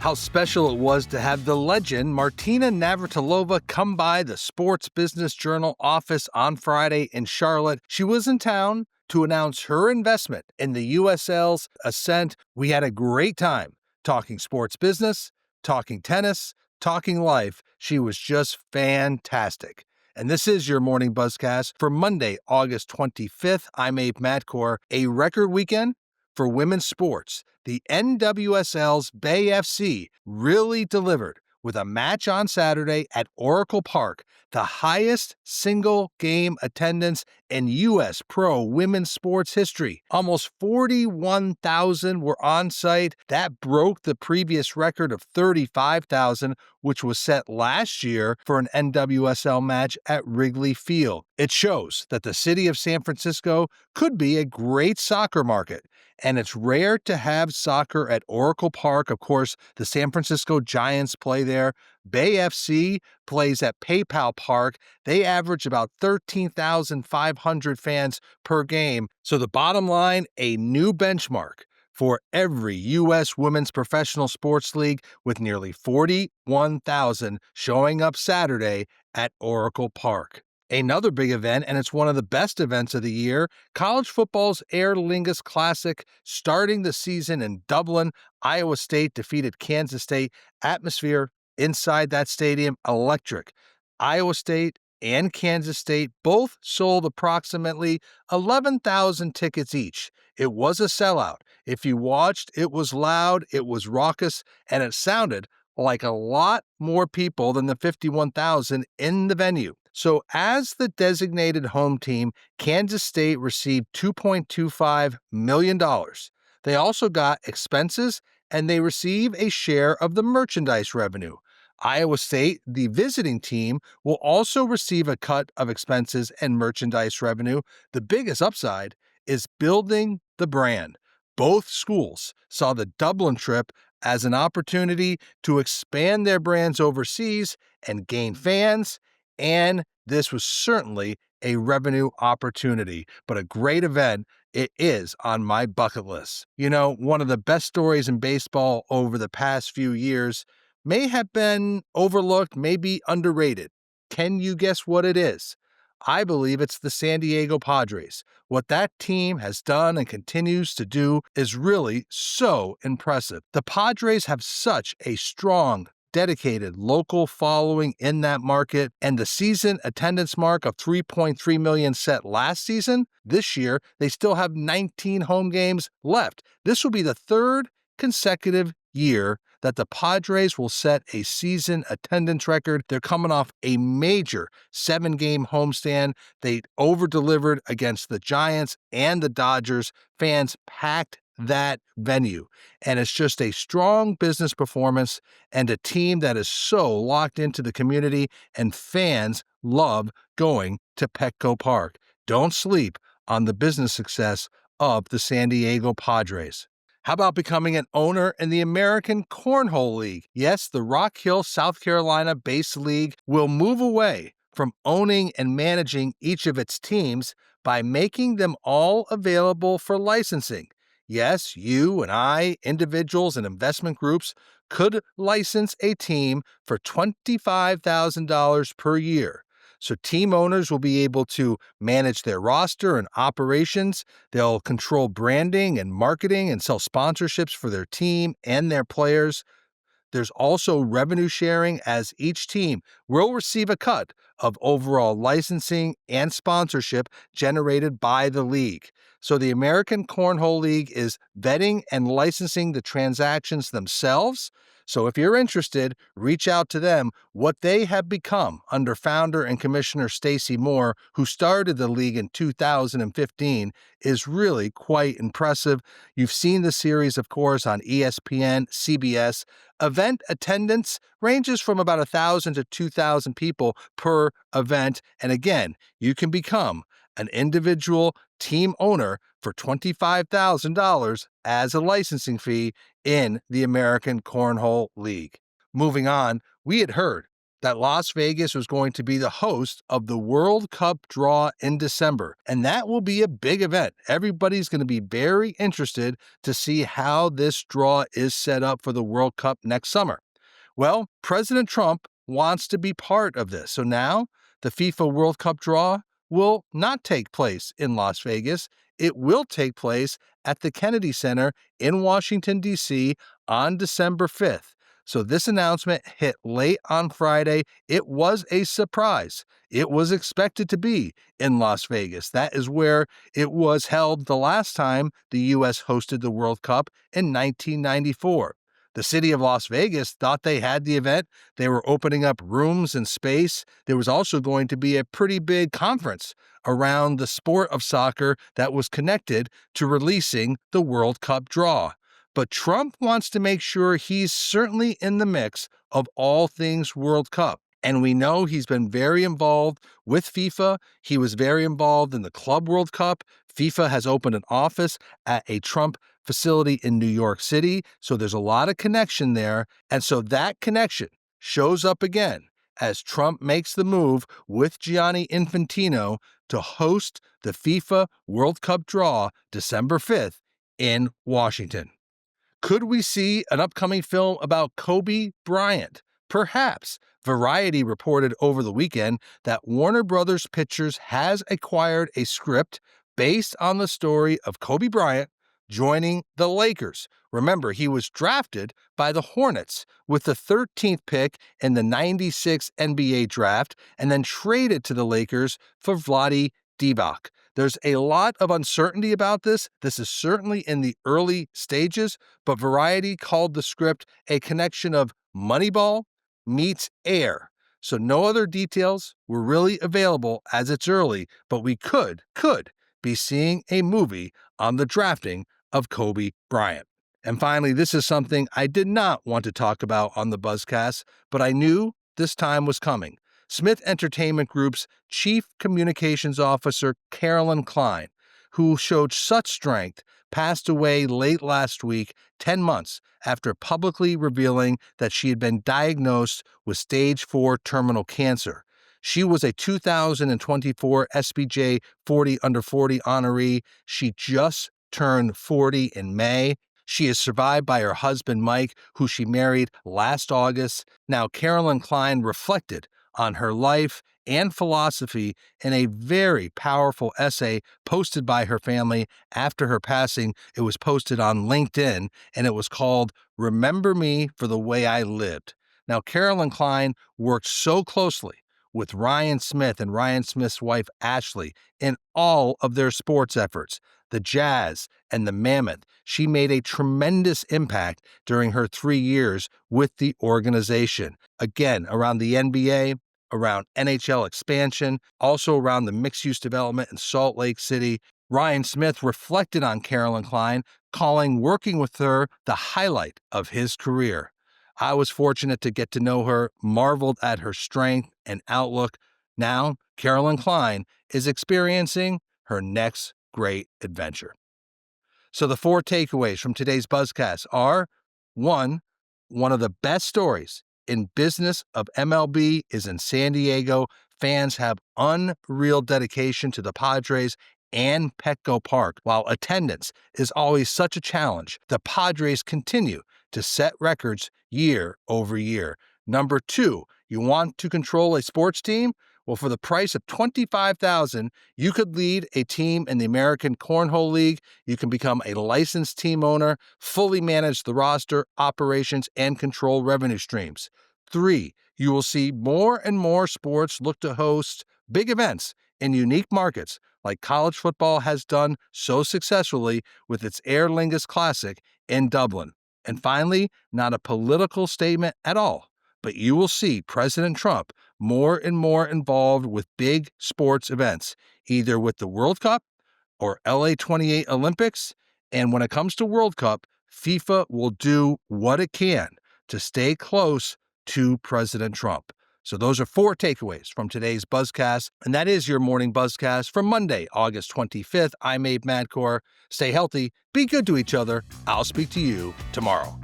how special it was to have the legend Martina Navratilova come by the Sports Business Journal office on Friday in Charlotte. She was in town to announce her investment in the USL's ascent. We had a great time talking sports business, talking tennis, talking life. She was just fantastic. And this is your morning Buzzcast for Monday, August 25th. I'm Abe Madkour. A record weekend for women's sports. The NWSL's Bay FC really delivered with a match on Saturday at Oracle Park, the highest single game attendance in U.S. pro women's sports history. Almost 41,000 were on site. That broke the previous record of 35,000, which was set last year for an NWSL match at Wrigley Field. It shows that the city of San Francisco could be a great soccer market. And it's rare to have soccer at Oracle Park. Of course, the San Francisco Giants play there. Bay FC plays at PayPal Park. They average about 13,500 fans per game. So the bottom line, a new benchmark for every U.S. women's professional sports league, with nearly 41,000 showing up Saturday at Oracle Park. Another big event, and it's one of the best events of the year, college football's Aer Lingus Classic, starting the season in Dublin. Iowa State defeated Kansas State. Atmosphere inside that stadium, electric. Iowa State and Kansas State both sold approximately 11,000 tickets each. It was a sellout. If you watched, it was loud, it was raucous, and it sounded like a lot more people than the 51,000 in the venue. So as the designated home team, Kansas State received $2.25 million. They also got expenses, and they receive a share of the merchandise revenue. Iowa State, the visiting team, will also receive a cut of expenses and merchandise revenue. The biggest upside is building the brand. Both schools saw the Dublin trip as an opportunity to expand their brands overseas and gain fans, and this was certainly a revenue opportunity, but a great event. It is on my bucket list. You know, one of the best stories in baseball over the past few years may have been overlooked, maybe underrated. Can you guess what it is? I believe it's the San Diego Padres. What that team has done and continues to do is really so impressive. The Padres have such a strong, dedicated local following in that market, and the season attendance mark of 3.3 million set last season, this year they still have 19 home games left. This will be the third consecutive year that the Padres will set a season attendance record. They're coming off a major 7-game homestand. They over-delivered against the Giants and the Dodgers. Fans packed that venue. And it's just a strong business performance and a team that is so locked into the community, and fans love going to Petco Park. Don't sleep on the business success of the San Diego Padres. How about becoming an owner in the American Cornhole League? Yes, the Rock Hill, South Carolina-based league will move away from owning and managing each of its teams by making them all available for licensing. Yes, you and I, individuals and investment groups, could license a team for $25,000 per year. So team owners will be able to manage their roster and operations. They'll control branding and marketing and sell sponsorships for their team and their players. There's also revenue sharing, as each team will receive a cut of overall licensing and sponsorship generated by the league. So the American Cornhole League is vetting and licensing the transactions themselves. So if you're interested, reach out to them. What they have become under founder and commissioner Stacy Moore, who started the league in 2015, is really quite impressive. You've seen the series, of course, on ESPN, CBS. Event attendance ranges from about 1,000 to 2,000 people per event. And again, you can become an individual team owner for $25,000 as a licensing fee in the American Cornhole League. Moving on, we had heard that Las Vegas was going to be the host of the World Cup draw in December. And that will be a big event. Everybody's going to be very interested to see how this draw is set up for the World Cup next summer. Well, President Trump wants to be part of this. So now the FIFA World Cup draw will not take place in Las Vegas. It will take place at the Kennedy Center in Washington, D.C. on December 5th. So this announcement hit late on Friday. It was a surprise. It was expected to be in Las Vegas. That is where it was held the last time the U.S. hosted the World Cup in 1994. The city of Las Vegas thought they had the event. They were opening up rooms and space. There was also going to be a pretty big conference around the sport of soccer that was connected to releasing the World Cup draw. But Trump wants to make sure he's certainly in the mix of all things World Cup. And we know he's been very involved with FIFA. He was very involved in the Club World Cup. FIFA has opened an office at a Trump facility in New York City. So there's a lot of connection there. And so that connection shows up again as Trump makes the move with Gianni Infantino to host the FIFA World Cup draw December 5th in Washington. Could we see an upcoming film about Kobe Bryant? Perhaps. Variety reported over the weekend that Warner Brothers Pictures has acquired a script based on the story of Kobe Bryant joining the Lakers. Remember, he was drafted by the Hornets with the 13th pick in the 96 NBA draft and then traded to the Lakers for Vlade Divac. There's a lot of uncertainty about this. This is certainly in the early stages, but Variety called the script a connection of Moneyball meets Air. So no other details were really available as it's early, but we could be seeing a movie on the drafting of Kobe Bryant. And finally, this is something I did not want to talk about on the Buzzcast, but I knew this time was coming. Smith Entertainment Group's Chief Communications Officer, Carolyn Klein, who showed such strength, passed away late last week, 10 months after publicly revealing that she had been diagnosed with stage 4 terminal cancer. She was a 2024 SBJ 40 under 40 honoree. She just turned 40 in May. She is survived by her husband, Mike, who she married last August. Now, Carolyn Klein reflected on her life and philosophy in a very powerful essay posted by her family after her passing. It was posted on LinkedIn, and it was called "Remember Me for the Way I Lived." Now, Carolyn Klein worked so closely with Ryan Smith and Ryan Smith's wife, Ashley, in all of their sports efforts. The Jazz and the Mammoth. She made a tremendous impact during her 3 years with the organization. Again, around the NBA, around NHL expansion, also around the mixed-use development in Salt Lake City. Ryan Smith reflected on Carolyn Klein, calling working with her the highlight of his career. I was fortunate to get to know her, marveled at her strength and outlook. Now, Carolyn Klein is experiencing her next great adventure. So the 4 takeaways from today's Buzzcast are: 1, one of the best stories in business of MLB is in San Diego. Fans have unreal dedication to the Padres and Petco Park. While attendance is always such a challenge, the Padres continue to set records year over year. Number 2, you want to control a sports team? Well, for the price of $25,000, you could lead a team in the American Cornhole League. You can become a licensed team owner, fully manage the roster, operations, and control revenue streams. 3, you will see more and more sports look to host big events in unique markets, like college football has done so successfully with its Aer Lingus Classic in Dublin. And finally, not a political statement at all, but you will see President Trump more and more involved with big sports events, either with the World Cup or LA 28 Olympics. And when it comes to World Cup, FIFA will do what it can to stay close to President Trump. So those are 4 takeaways from today's Buzzcast, and that is your morning Buzzcast for Monday, August 25th. I'm Abe Madkour. Stay healthy, be good to each other. I'll speak to you tomorrow.